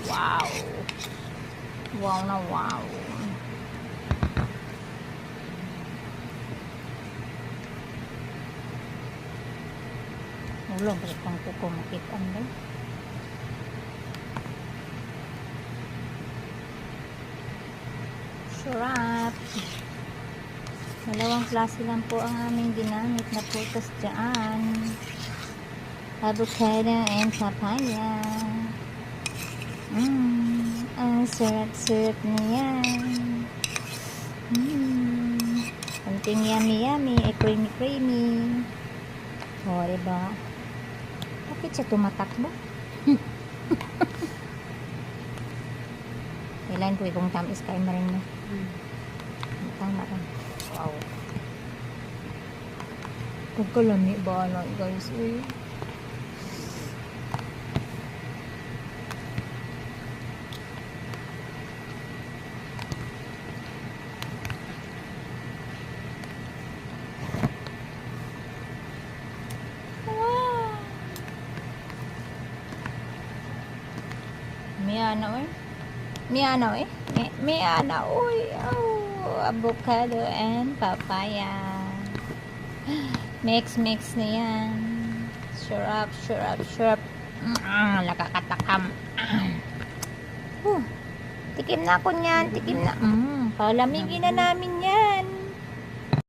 Wow. Wow na wow. Ulo, bakit pang kuko makitaan ba? Sarap. Dalawang klase lang po ang aming ginamit na putas dyan. Avocado and papaya. Ang sarap-sarap na yan. Konting yummy-yummy, creamy-creamy. O, diba? Bakit siya tumatakbo? Kailan po itong tamis kayo marin mo? Tama rin. Wow. Pagkalami ba na guys? Eh? Miana oy. Miana oy. Miana oy. Oh, avocado and papaya. Mix na yan. Syrup. Nakakatakam. Tikim na ako niyan. Palamigin na namin yan.